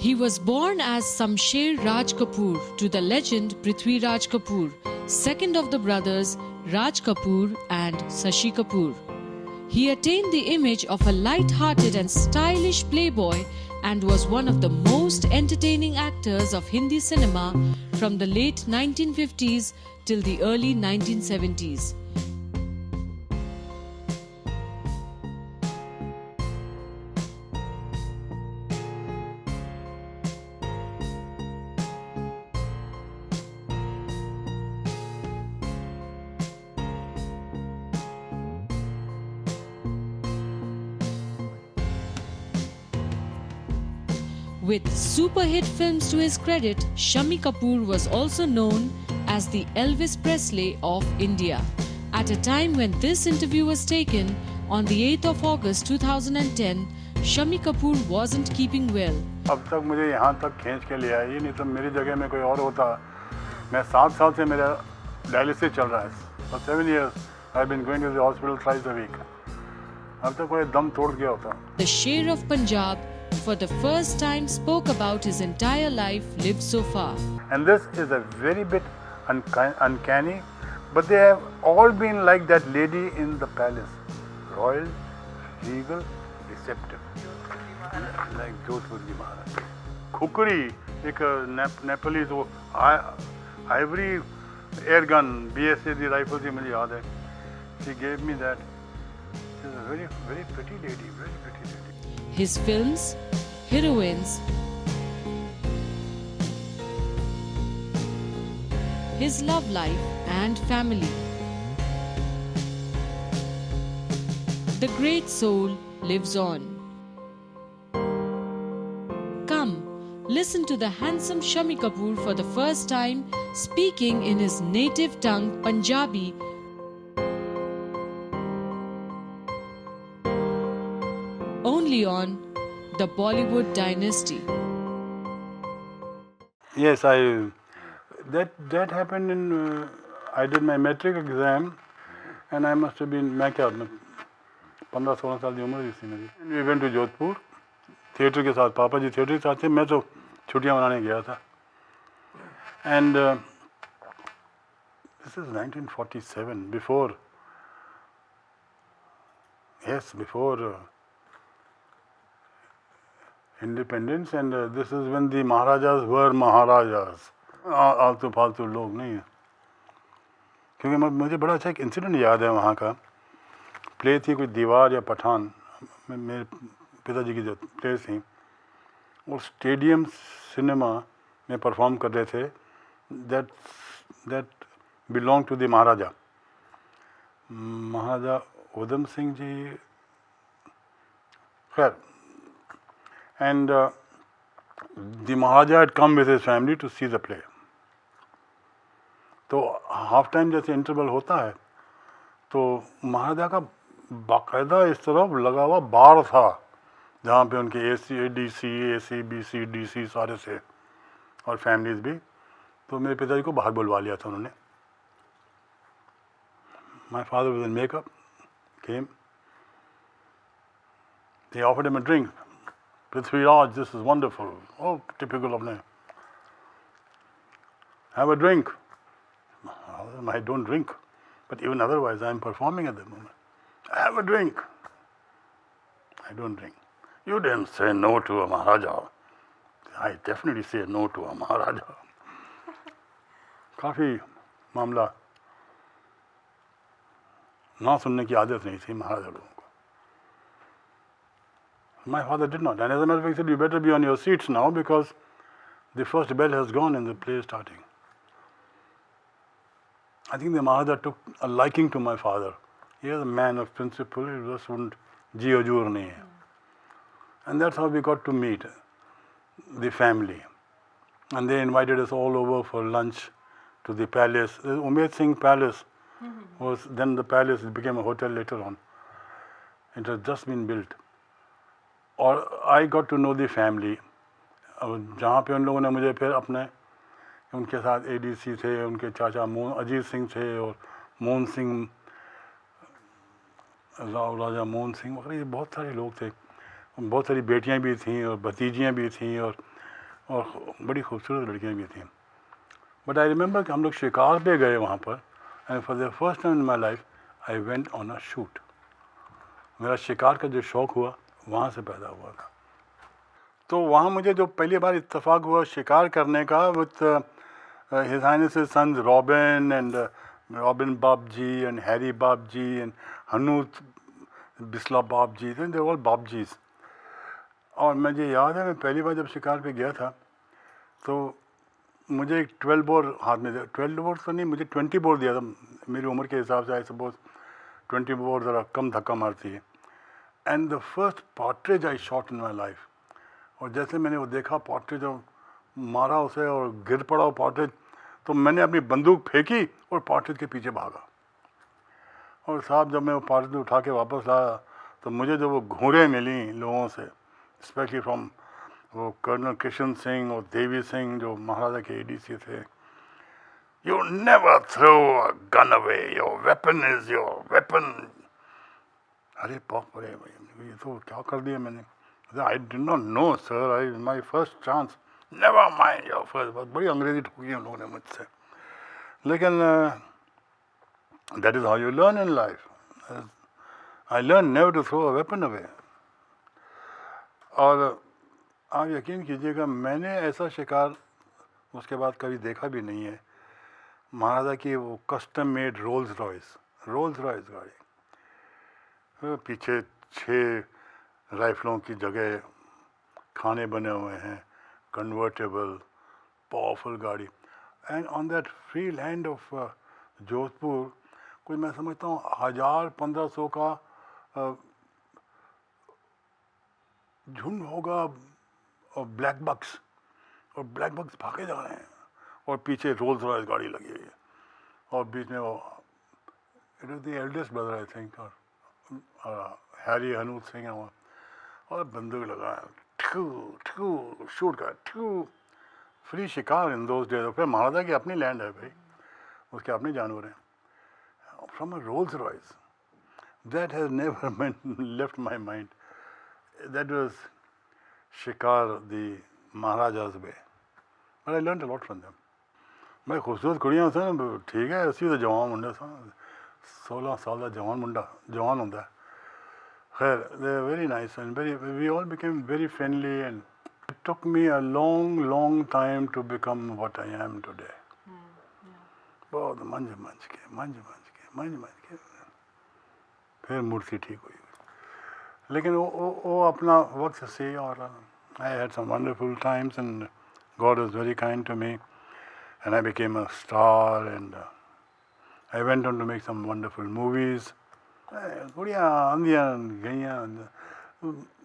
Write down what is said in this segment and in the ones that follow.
He was born as Samsher Raj Kapoor to the legend Prithvi Raj Kapoor, second of the brothers Raj Kapoor and Shashi Kapoor. He attained the image of a light-hearted and stylish playboy and was one of the most entertaining actors of Hindi cinema from the late 1950s till the early 1970s. With super hit films to his credit, Shammi Kapoor was also known as the Elvis Presley of India. At a time when this interview was taken, on the 8th of August 2010, Shammi Kapoor wasn't keeping well. अब तक मुझे यहाँ तक खींच के ले आई, नहीं तो मेरी जगह में कोई और होता. मैं 7 साल से मेरा डायलिसिस चल रहा है. For 7 years, I've been going to the hospital twice a week. अब तक कोई दम तोड़ गया होता. The Sher of Punjab, for the first time, spoke about his entire life lived so far. And this is a very bit uncanny, but they have all been like that lady in the palace, royal, regal, receptive, like Jodhpur की महारानी. खुकरी एक Nepalese वो ivory air gun BSA दी rifle थी मुझे याद है. She gave me that. She's a very very pretty lady, very pretty lady. His films, heroines, his love life and family. The great soul lives on. Come, listen to the handsome Shammi Kapoor for the first time speaking in his native tongue Punjabi. Only on the Bollywood Dynasty. Yes, that happened in I did my metric exam and I must have been मैं क्या 15-16 साल की उम्र थी मेरी. We went to Jodhpur theatre के साथ. पापा जी थिएटर के साथ थे, मैं तो छुट्टियां मनाने गया था. And this is 1947, before independence, and this is when the Maharajas were Maharajas. आलतू फालतू लोग नहीं है. क्योंकि मुझे बड़ा अच्छा एक इंसिडेंट याद है वहाँ का. प्ले थी कोई दीवार या पठान, मेरे पिताजी की जो प्ले थी, और स्टेडियम सिनेमा में परफॉर्म कर रहे थे. दैट बिलोंग टू द महाराजा उधम सिंह जी. खैर, and the Maharaja had come with his family to see the play. तो हाफ टाइम जैसे इंटरवल होता है, तो महाराजा का बाकायदा इस तरफ लगा हुआ बार था जहाँ पे उनके ADC, AC, BC, DC सारे थे और फैमिलीज भी. तो मेरे पिताजी को बाहर बुलवा लिया था उन्होंने. My father was in makeup, came. They offered him a drink. Prithvi Raj, this is wonderful. Oh, typical of me. Have a drink. I don't drink, but even otherwise, I am performing at the moment. Have a drink. I don't drink. You didn't say no to a Maharaja. I definitely say no to a Maharaja. काफ़ी मामला ना सुनने की आदत नहीं थी महाराजा लोगों को. My father did not. And as a matter of fact, he said, you better be on your seats now because the first bell has gone and the play is starting. I think the Maharaja took a liking to my father. He is a man of principle. He just wouldn't ji hujur nahi hai. And that's how we got to meet the family. And they invited us all over for lunch to the palace. The Umaid Singh Palace was then the palace. It became a hotel later on. It had just been built. और I got to know the family. जहाँ पे उन लोगों ने मुझे फिर अपने उनके साथ ADC थे, उनके चाचा अजीत सिंह थे और मोहन सिंह, राजा मोहन सिंह वगैरह, ये बहुत सारे लोग थे. बहुत सारी बेटियां भी थीं और भतीजियां भी थीं और और बड़ी खूबसूरत लड़कियाँ भी थीं। बट आई रिमेंबर कि हम लोग शिकार पे गए वहाँ पर, and for the first time in my life I went on a shoot. मेरा शिकार का जो शौक़ हुआ वहाँ से पैदा हुआ था। तो वहाँ मुझे जो पहली बार इत्तेफाक हुआ शिकार करने का with his highness sons Robin and Robin बाबजी एंड हैरी बाबजी एंड हनूत बिस्ला बाबजी, दे ऑल बाबजीज। और मुझे याद है मैं पहली बार जब शिकार पे गया था तो मुझे एक 12 बोर हाथ में, 12 बोर तो नहीं, मुझे 20 बोर दिया था। मेरी उम्र के हिसाब से आई सपोज 20 बोर ज़रा कम धक्का मारती है। And the first partridge I shot in my life. और जैसे मैंने वो देखा पार्ट्रिज और मारा उसे और गिर पड़ा वो पार्ट्रिज, तो मैंने अपनी बंदूक फेंकी और पार्ट्रिज के पीछे भागा। और साहब जब मैं वो पार्ट्रिज उठा के वापस लाया तो मुझे जो वो घूरें मिली लोगों से, स्पेशली फ्रॉम वो कर्नल किशन सिंह और देवी सिंह जो महाराजा के एडीसी थे, you never throw a gun away, your weapon is your weapon. अरे बाप रे, ये तो क्या कर दिया मैंने। I did not know sir, I my first chance, never mind your first. बड़ी अंग्रेजी ठोकी उन लोगों ने मुझसे, लेकिन that is how you learn in life. I learn never to throw a weapon away. और आप यकीन कीजिएगा मैंने ऐसा शिकार उसके बाद कभी देखा भी नहीं है। महाराजा की वो कस्टम मेड रोल्स रॉयस गाड़ी, पीछे 6 राइफलों की जगह खाने बने हुए हैं, कन्वर्टेबल पावरफुल गाड़ी। And on that free land of Jodhpur कोई मैं समझता हूँ 1000-1500 का झुंड होगा और ब्लैक बक्स भागे जा रहे हैं और पीछे रोल्स रॉयस गाड़ी लगी हुई है और बीच में वो it is the eldest brother I think, और हैरी हनूत सिंह है वहाँ, और बंदूक लगाया ठू शूट का ठू। फ्री शिकार इन दोज डेज। फिर महाराजा की अपनी लैंड है भाई, उसके अपने जानवर हैं। From a Rolls Royce, that has never left my mind. That was शिकार the महाराजा's way, but I learned a lot from them. मैं खूबसूरत कुड़ियाँ सन, ठीक है, असी तो जवान मुंडा सा, 16 साल का जवान मुंडा जवान होंदा। खैर, they were very nice and we all became very friendly, and it took me a long time to become what I am today. बहुत मंझ के फिर मूर्ति ठीक हुई। लेकिन वो अपना वक्त से, और I had some wonderful times and God was very kind to me and I became a star, and I went on to make some wonderful movies. कुड़ियाँ आंदियाँ गईयाँ।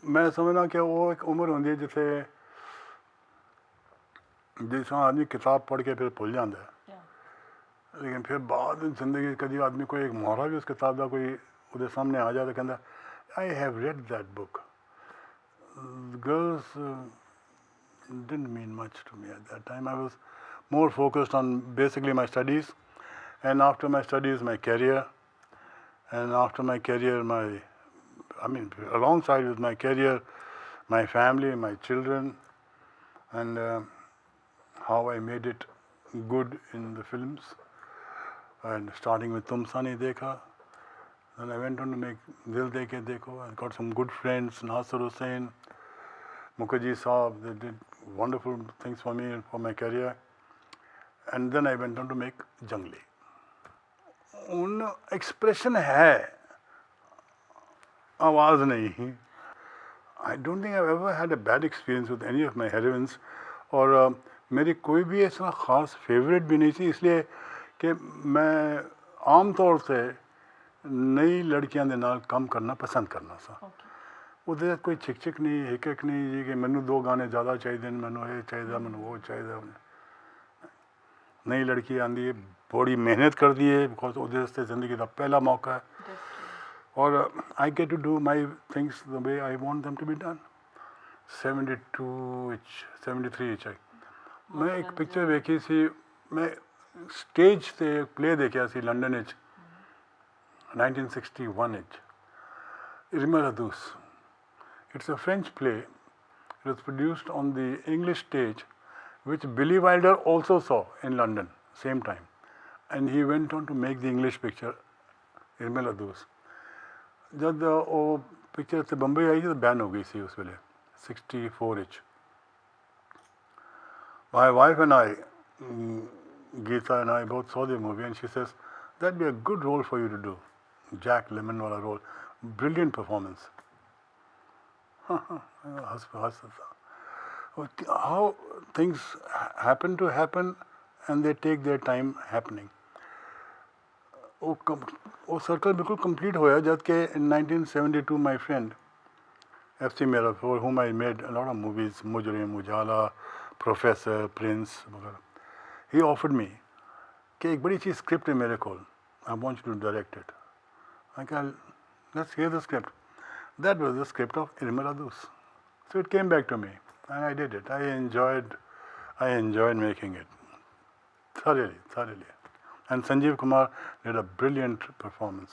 मैं समझना कि वो एक उम्र होती है जिस आदमी किताब पढ़ के फिर भूल जाता है, लेकिन फिर बाद जिंदगी कभी आदमी को एक मोहरा भी उस किताब का कोई उधर सामने आ जाए तो कहता I have read that book. Girls didn't mean much to me at that time. I was more focused on basically my studies, and after my studies my career, and after my career alongside with my career, my family, my children, and how I made it good in the films, and starting with Tum Sa Nahi Dekha. Then I went on to make Dil De Ke Dekho. I got some good friends, Nasir Hussain, Mukherjee Saab. They did wonderful things for me and for my career. And then I went on to make Jangli. उन expression है, आवाज़ नहीं। I don't think I've ever had a bad experience with any of my heroines, और मेरी कोई भी ऐसा ख़ास फेवरेट भी नहीं थी, इसलिए कि मैं आम तौर से नई लड़कियां दे नाल काम करना पसंद करना सा। ਉਹਦੇ कोई छिक नहीं, हिक नहीं जी कि मैनू 2 गाने ज़्यादा चाहिए, मैनू ये चाहिए, मैनू वो चाहिए। नई लड़की आंदी है, बड़ी मेहनत कर दी है, बिकॉज ਉਹਦੇ वास्ते ज़िंदगी का पहला मौका है, और I get to do my things the way I want them to be done. 73 मैं एक पिक्चर देखी सी, मैं स्टेज से एक प्ले देखा सी London 1961 Irma la Douce. It's a French play It was produced on the English stage, which Billy Wilder also saw in London, same time. And he went on to make the English picture, Irma Ladus. जब वो picture से बम्बई आई तो ban हो गई थी उस वेले 64 inch. My wife and I, Geeta and I both saw the movie, and she says that'd be a good role for you to do. Jack Lemmon wala role, brilliant performance. How things happen to happen, and they take their time happening. वो circle बिल्कुल complete होया जब कि in 1972 my friend FC Mera, for whom I made a lot of movies, Mujrim, Ujala, Professor, Prince वगैरह, he offered me कि एक बड़ी अच्छी स्क्रिप्ट है मेरे को, I want you to direct it. I said, let's hear the script. That was the script of Irma Ladus. So it came back to me, and I did it. I enjoyed making it thoroughly. And Sanjeev Kumar did a brilliant performance.